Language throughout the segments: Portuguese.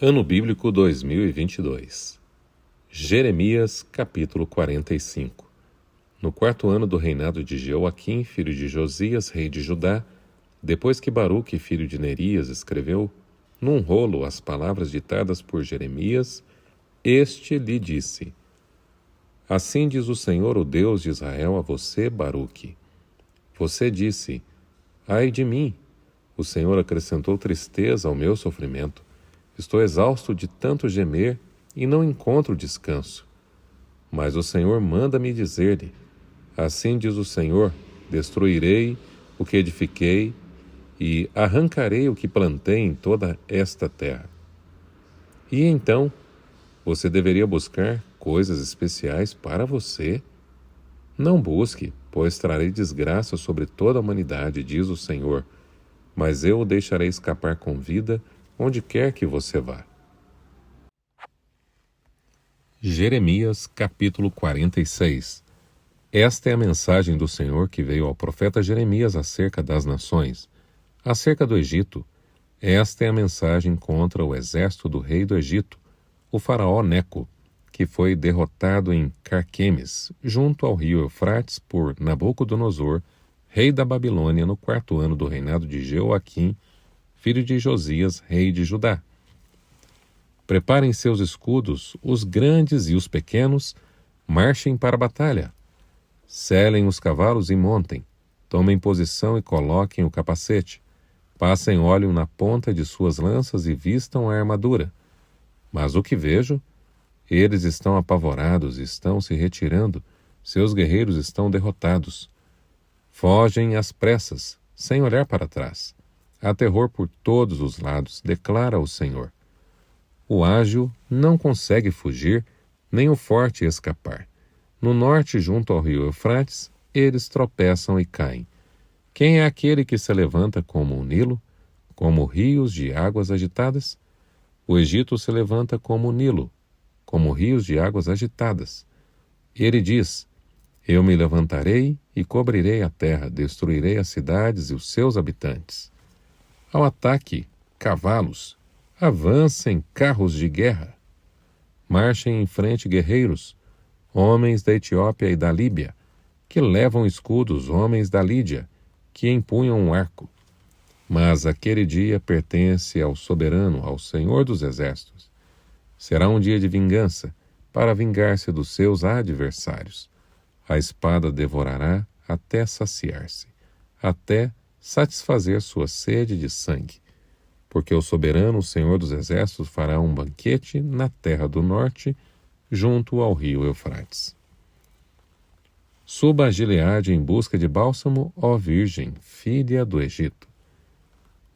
Ano Bíblico 2022. Jeremias, capítulo 45. No quarto ano do reinado de Jeoaquim, filho de Josias, rei de Judá, depois que Baruque, filho de Nerias, escreveu num rolo as palavras ditadas por Jeremias, este lhe disse: Assim diz o Senhor, o Deus de Israel, a você, Baruque. Você disse: Ai de mim! O Senhor acrescentou tristeza ao meu sofrimento. Estou exausto de tanto gemer e não encontro descanso. Mas o Senhor manda-me dizer-lhe: Assim diz o Senhor, destruirei o que edifiquei e arrancarei o que plantei em toda esta terra. E então, você deveria buscar coisas especiais para você? Não busque, pois trarei desgraça sobre toda a humanidade, diz o Senhor, mas eu o deixarei escapar com vida onde quer que você vá. Jeremias, capítulo 46. Esta é a mensagem do Senhor que veio ao profeta Jeremias acerca das nações, acerca do Egito. Esta é a mensagem contra o exército do rei do Egito, o faraó Neco, que foi derrotado em Carquemes, junto ao rio Eufrates, por Nabucodonosor, rei da Babilônia, no quarto ano do reinado de Jeoaquim, filho de Josias, rei de Judá. Preparem seus escudos, os grandes e os pequenos, marchem para a batalha. Selem os cavalos e montem. Tomem posição e coloquem o capacete. Passem óleo na ponta de suas lanças e vistam a armadura. Mas o que vejo? Eles estão apavorados, estão se retirando, seus guerreiros estão derrotados. Fogem às pressas, sem olhar para trás. Há terror por todos os lados, declara o Senhor. O ágil não consegue fugir, nem o forte escapar. No norte, junto ao rio Eufrates, eles tropeçam e caem. Quem é aquele que se levanta como o Nilo, como rios de águas agitadas? O Egito se levanta como o Nilo, como rios de águas agitadas. Ele diz: Eu me levantarei e cobrirei a terra, destruirei as cidades e os seus habitantes. Ao ataque, cavalos, avancem carros de guerra. Marchem em frente guerreiros, homens da Etiópia e da Líbia, que levam escudos, homens da Lídia, que empunham um arco. Mas aquele dia pertence ao soberano, ao Senhor dos exércitos. Será um dia de vingança, para vingar-se dos seus adversários. A espada devorará até saciar-se, até satisfazer sua sede de sangue. Porque o soberano, o Senhor dos exércitos, fará um banquete na terra do norte, junto ao rio Eufrates. Suba a Gileade em busca de bálsamo, ó Virgem, filha do Egito.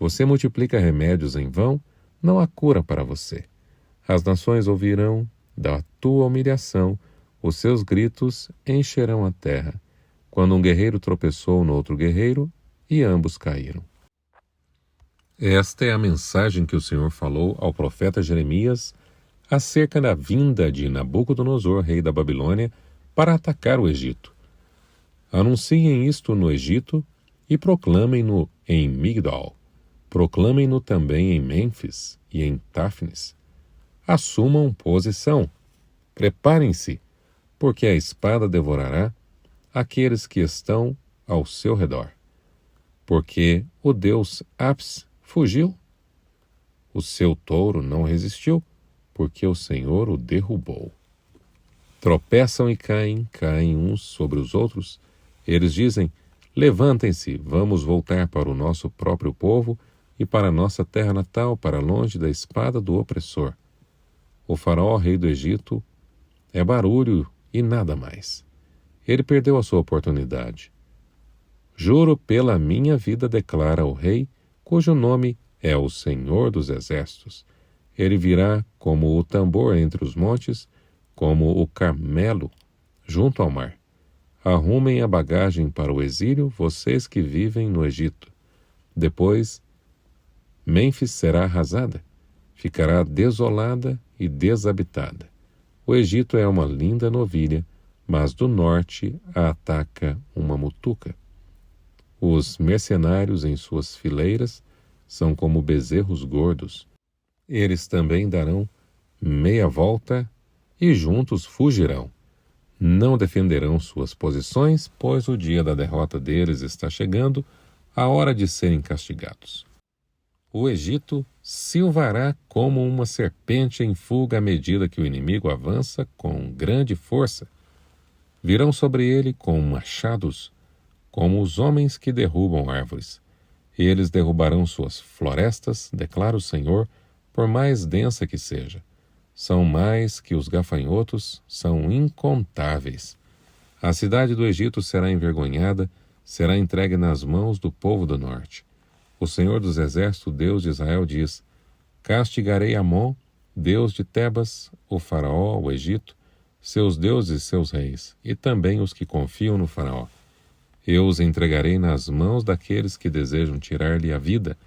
Você multiplica remédios em vão, não há cura para você. As nações ouvirão da tua humilhação, os seus gritos encherão a terra, quando um guerreiro tropeçou no outro guerreiro e ambos caíram. Esta é a mensagem que o Senhor falou ao profeta Jeremias acerca da vinda de Nabucodonosor, rei da Babilônia, para atacar o Egito. Anunciem isto no Egito e proclamem-no em Migdol. Proclamem-no também em Mênfis e em Táfnis. Assumam posição. Preparem-se, porque a espada devorará aqueles que estão ao seu redor. Porque o deus Apis fugiu. O seu touro não resistiu, porque o Senhor o derrubou. Tropeçam e caem, caem uns sobre os outros. Eles dizem: Levantem-se, vamos voltar para o nosso próprio povo e para a nossa terra natal, para longe da espada do opressor. O faraó, rei do Egito, é barulho e nada mais. Ele perdeu a sua oportunidade. Juro pela minha vida, declara o rei, cujo nome é o Senhor dos exércitos. Ele virá como o tambor entre os montes, como o Carmelo junto ao mar. Arrumem a bagagem para o exílio, vocês que vivem no Egito. Depois, Mênfis será arrasada, ficará desolada e desabitada. O Egito é uma linda novilha, mas do norte a ataca uma mutuca. Os mercenários em suas fileiras são como bezerros gordos. Eles também darão meia volta e juntos fugirão. Não defenderão suas posições, pois o dia da derrota deles está chegando, a hora de serem castigados. O Egito silvará como uma serpente em fuga à medida que o inimigo avança com grande força. Virão sobre ele com machados, como os homens que derrubam árvores. Eles derrubarão suas florestas, declara o Senhor, por mais densa que seja. São mais que os gafanhotos, são incontáveis. A cidade do Egito será envergonhada, será entregue nas mãos do povo do norte. O Senhor dos Exércitos, Deus de Israel, diz: castigarei Amon, Deus de Tebas, o Faraó, o Egito, seus deuses e seus reis, e também os que confiam no Faraó. Eu os entregarei nas mãos daqueles que desejam tirar-lhe a vida,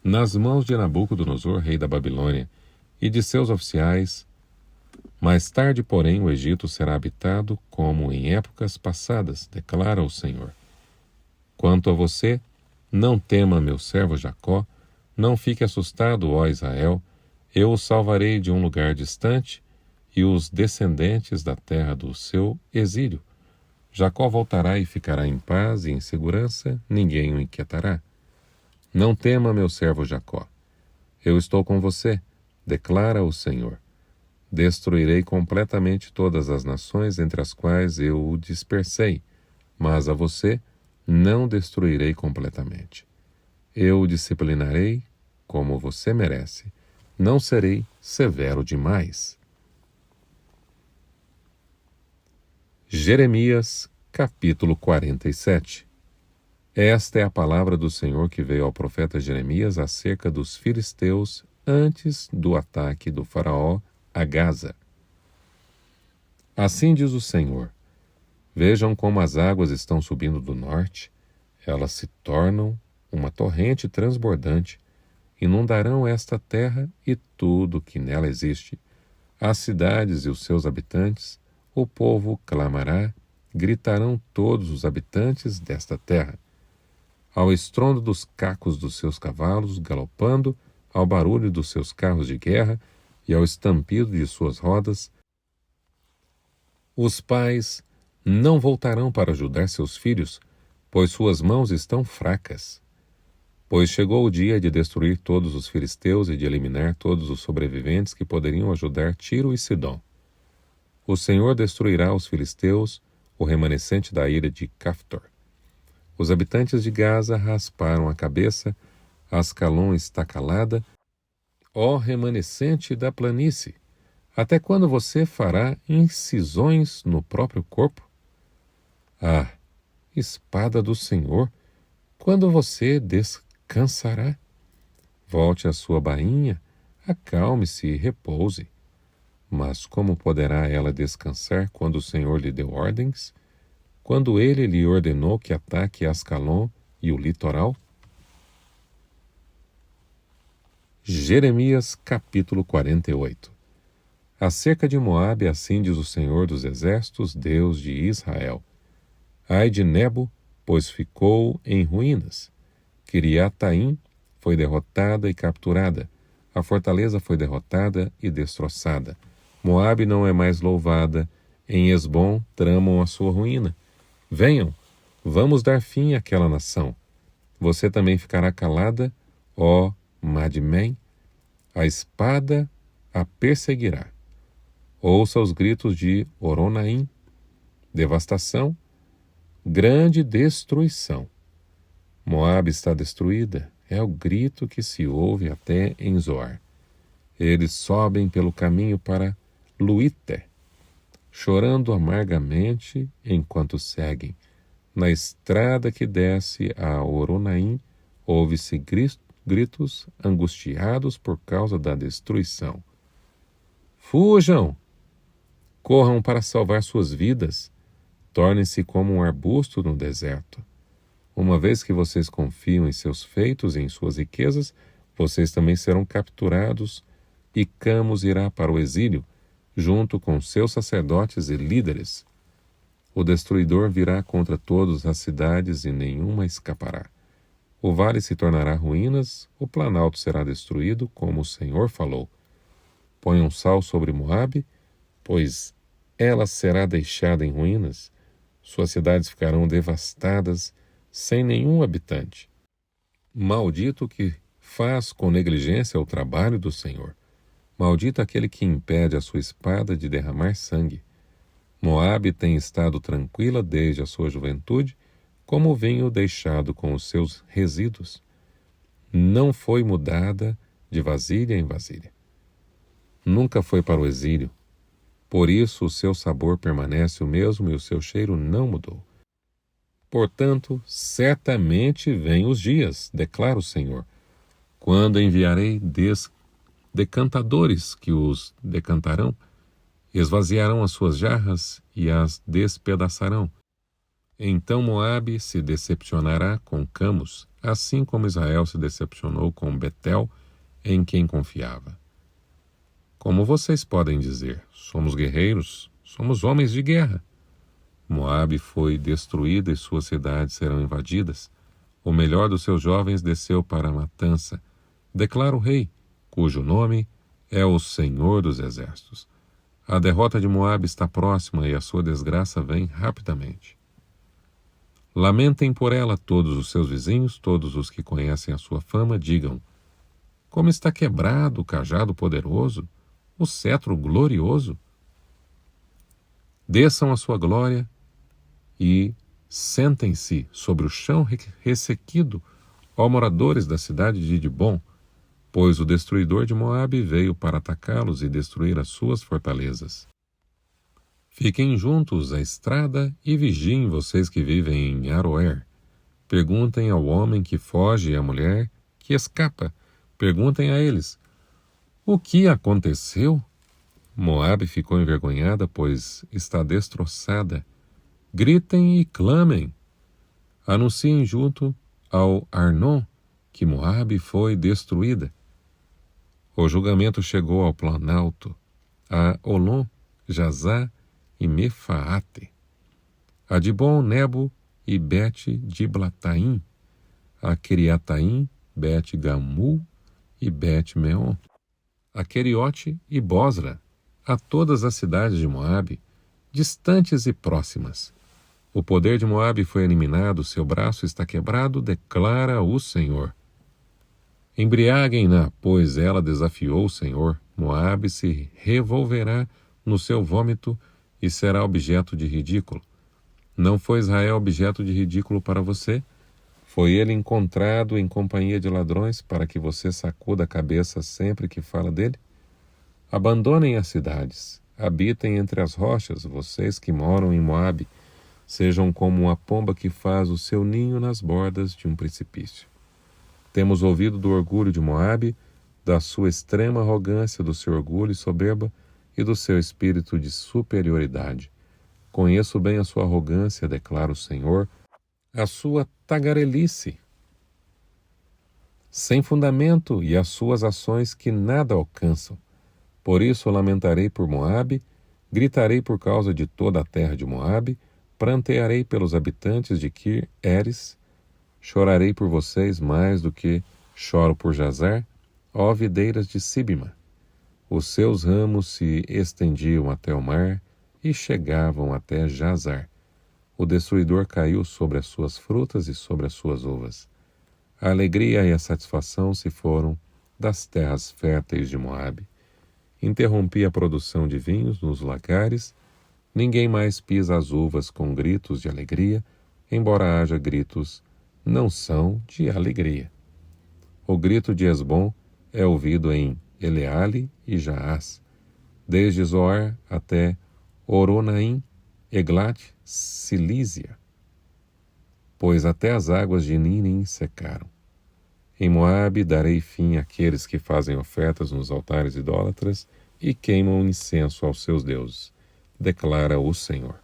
nas mãos de Nabucodonosor, rei da Babilônia, e de seus oficiais. Mais tarde, porém, o Egito será habitado como em épocas passadas, declara o Senhor. Quanto a você, não tema, meu servo Jacó, não fique assustado, ó Israel, eu o salvarei de um lugar distante e os descendentes da terra do seu exílio. Jacó voltará e ficará em paz e em segurança, ninguém o inquietará. Não tema, meu servo Jacó, eu estou com você, declara o Senhor. Destruirei completamente todas as nações entre as quais eu o dispersei, mas a você não destruirei completamente. Eu o disciplinarei como você merece. Não serei severo demais. Jeremias, capítulo 47. Esta é a palavra do Senhor que veio ao profeta Jeremias acerca dos filisteus antes do ataque do faraó a Gaza. Assim diz o Senhor: vejam como as águas estão subindo do norte, elas se tornam uma torrente transbordante, inundarão esta terra e tudo que nela existe, as cidades e os seus habitantes, o povo clamará, gritarão todos os habitantes desta terra. Ao estrondo dos cacos dos seus cavalos galopando, ao barulho dos seus carros de guerra e ao estampido de suas rodas, os pais não voltarão para ajudar seus filhos, pois suas mãos estão fracas. Pois chegou o dia de destruir todos os filisteus e de eliminar todos os sobreviventes que poderiam ajudar Tiro e Sidom. O Senhor destruirá os filisteus, o remanescente da ilha de Caftor. Os habitantes de Gaza rasparam a cabeça, Ascalon está calada. Ó remanescente da planície, até quando você fará incisões no próprio corpo? Ah, espada do Senhor, quando você descansará? Volte à sua bainha, acalme-se e repouse. Mas como poderá ela descansar quando o Senhor lhe deu ordens? Quando ele lhe ordenou que ataque Ascalon e o litoral? Jeremias, capítulo 48. Acerca de Moabe, assim diz o Senhor dos Exércitos, Deus de Israel: ai de Nebo, pois ficou em ruínas. Quiriataim foi derrotada e capturada. A fortaleza foi derrotada e destroçada. Moabe não é mais louvada. Em Esbom tramam a sua ruína. Venham, vamos dar fim àquela nação. Você também ficará calada, ó Madmen, a espada a perseguirá. Ouça os gritos de Oronaim, devastação, grande destruição. Moabe está destruída, é o grito que se ouve até em Zoar. Eles sobem pelo caminho para Luíte, chorando amargamente enquanto seguem. Na estrada que desce a Oronaim, ouve-se gritos angustiados por causa da destruição. Fujam! Corram para salvar suas vidas. Tornem-se como um arbusto no deserto. Uma vez que vocês confiam em seus feitos e em suas riquezas, vocês também serão capturados, e Camos irá para o exílio, junto com seus sacerdotes e líderes. O destruidor virá contra todas as cidades e nenhuma escapará. O vale se tornará ruínas, o planalto será destruído, como o Senhor falou. Ponham sal sobre Moabe, pois ela será deixada em ruínas, suas cidades ficarão devastadas, sem nenhum habitante. Maldito o que faz com negligência o trabalho do Senhor. Maldito aquele que impede a sua espada de derramar sangue. Moabe tem estado tranquila desde a sua juventude, como o vinho deixado com os seus resíduos. Não foi mudada de vasilha em vasilha. Nunca foi para o exílio. Por isso o seu sabor permanece o mesmo e o seu cheiro não mudou. Portanto, certamente vêm os dias, declara o Senhor, quando enviarei decantadores que os decantarão, esvaziarão as suas jarras e as despedaçarão. Então Moabe se decepcionará com Camus, assim como Israel se decepcionou com Betel, em quem confiava. Como vocês podem dizer, somos guerreiros, somos homens de guerra. Moabe foi destruída e suas cidades serão invadidas. O melhor dos seus jovens desceu para a matança, declara o rei, cujo nome é o Senhor dos Exércitos. A derrota de Moabe está próxima e a sua desgraça vem rapidamente. Lamentem por ela todos os seus vizinhos, todos os que conhecem a sua fama, digam: como está quebrado o cajado poderoso, o cetro glorioso. Desçam a sua glória e sentem-se sobre o chão ressequido, ó moradores da cidade de Dibom, pois o destruidor de Moabe veio para atacá-los e destruir as suas fortalezas. Fiquem juntos à estrada e vigiem vocês que vivem em Aroer. Perguntem ao homem que foge e à mulher que escapa. Perguntem a eles: o que aconteceu? Moabe ficou envergonhada, pois está destroçada. Gritem e clamem. Anunciem junto ao Arnon que Moabe foi destruída. O julgamento chegou ao planalto, a Olom, Jazá e Mefaate, a Dibon, Nebo e Bet-Diblataim, a Queriataim, Bet-Gamul e Bet-Meon, a Queriote e Bosra, a todas as cidades de Moabe, distantes e próximas. O poder de Moabe foi eliminado, seu braço está quebrado, declara o Senhor. Embriaguem-na, pois ela desafiou o Senhor. Moabe se revolverá no seu vômito e será objeto de ridículo. Não foi Israel objeto de ridículo para você? Foi ele encontrado em companhia de ladrões para que você sacuda a cabeça sempre que fala dele? Abandonem as cidades, habitem entre as rochas, vocês que moram em Moabe, sejam como uma pomba que faz o seu ninho nas bordas de um precipício. Temos ouvido do orgulho de Moabe, da sua extrema arrogância, do seu orgulho e soberba e do seu espírito de superioridade. Conheço bem a sua arrogância, declara o Senhor, a sua tagarelice sem fundamento e as suas ações que nada alcançam. Por isso lamentarei por Moabe, gritarei por causa de toda a terra de Moabe, prantearei pelos habitantes de Kir-Eres, chorarei por vocês mais do que choro por Jazar, ó videiras de Sibma. Os seus ramos se estendiam até o mar e chegavam até Jazar. O destruidor caiu sobre as suas frutas e sobre as suas uvas. A alegria e a satisfação se foram das terras férteis de Moabe. Interrompi a produção de vinhos nos lagares. Ninguém mais pisa as uvas com gritos de alegria, embora haja gritos, não são de alegria. O grito de Esbom é ouvido em Eleale e Jaás, desde Zoar até Oronaim, Eglat, Cilísia, pois até as águas de Ninim secaram. Em Moabe darei fim àqueles que fazem ofertas nos altares idólatras e queimam incenso aos seus deuses, declara o Senhor.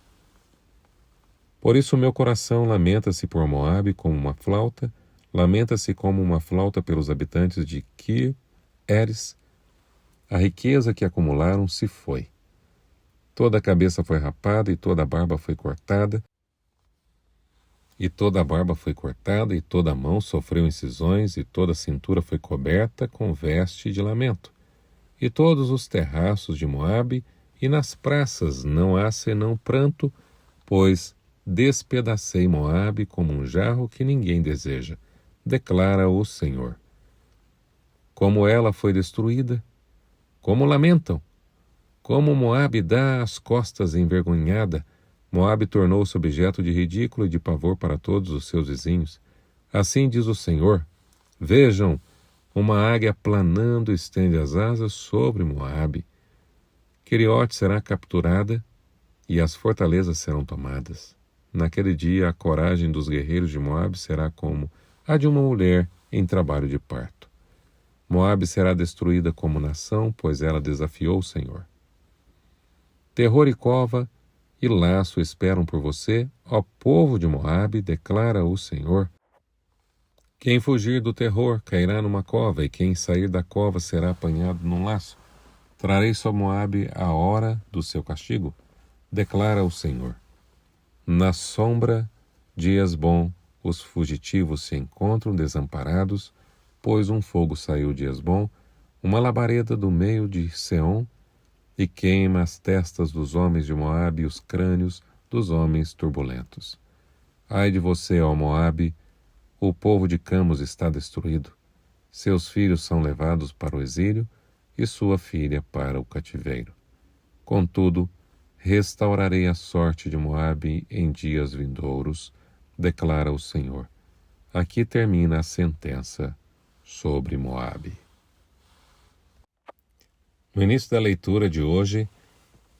Por isso meu coração lamenta-se por Moabe como uma flauta, lamenta-se como uma flauta pelos habitantes de Kir-Eres. A riqueza que acumularam se foi. Toda a cabeça foi rapada e toda a barba foi cortada. E toda a barba foi cortada, e toda a mão sofreu incisões, e toda a cintura foi coberta com veste de lamento. E todos os terraços de Moabe, e nas praças não há senão pranto, pois despedacei Moabe como um jarro que ninguém deseja, declara o Senhor. Como ela foi destruída, como lamentam, como Moabe dá as costas envergonhada, Moabe tornou-se objeto de ridículo e de pavor para todos os seus vizinhos. Assim diz o Senhor: vejam, uma águia planando estende as asas sobre Moabe. Queriote será capturada e as fortalezas serão tomadas. Naquele dia a coragem dos guerreiros de Moabe será como a de uma mulher em trabalho de parto. Moabe será destruída como nação, pois ela desafiou o Senhor. Terror e cova e laço esperam por você, ó povo de Moabe, declara o Senhor. Quem fugir do terror cairá numa cova, e quem sair da cova será apanhado num laço. Trarei sobre Moabe a hora do seu castigo, declara o Senhor. Na sombra de Hesbom, os fugitivos se encontram desamparados, pois um fogo saiu de Hesbom, uma labareda do meio de Seom, e queima as testas dos homens de Moabe e os crânios dos homens turbulentos. Ai de você, ó Moabe, o povo de Camos está destruído. Seus filhos são levados para o exílio e sua filha para o cativeiro. Contudo, restaurarei a sorte de Moabe em dias vindouros, declara o Senhor. Aqui termina a sentença sobre Moabe. No início da leitura de hoje,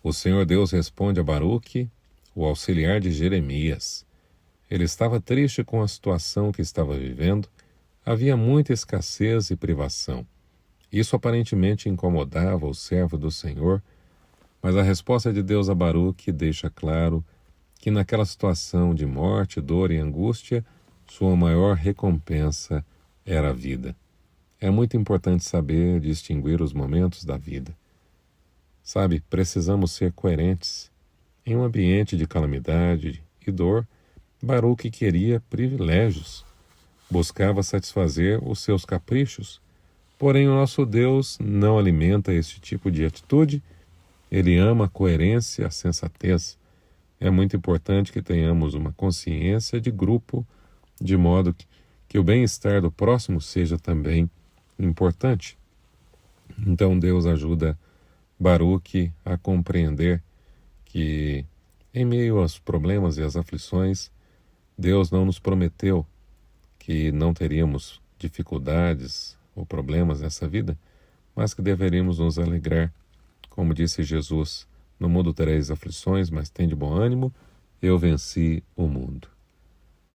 o Senhor Deus responde a Baruque, o auxiliar de Jeremias. Ele estava triste com a situação que estava vivendo, havia muita escassez e privação. Isso aparentemente incomodava o servo do Senhor, mas a resposta de Deus a Baruque deixa claro que naquela situação de morte, dor e angústia, sua maior recompensa era a vida. É muito importante saber distinguir os momentos da vida. Sabe, precisamos ser coerentes. Em um ambiente de calamidade e dor, Baruque queria privilégios, buscava satisfazer os seus caprichos, porém o nosso Deus não alimenta este tipo de atitude, ele ama a coerência, a sensatez. É muito importante que tenhamos uma consciência de grupo, de modo que o bem-estar do próximo seja também importante. Então Deus ajuda Baruque a compreender que, em meio aos problemas e às aflições, Deus não nos prometeu que não teríamos dificuldades ou problemas nessa vida, mas que deveríamos nos alegrar. Como disse Jesus, no mundo tereis aflições, mas tende bom ânimo, eu venci o mundo.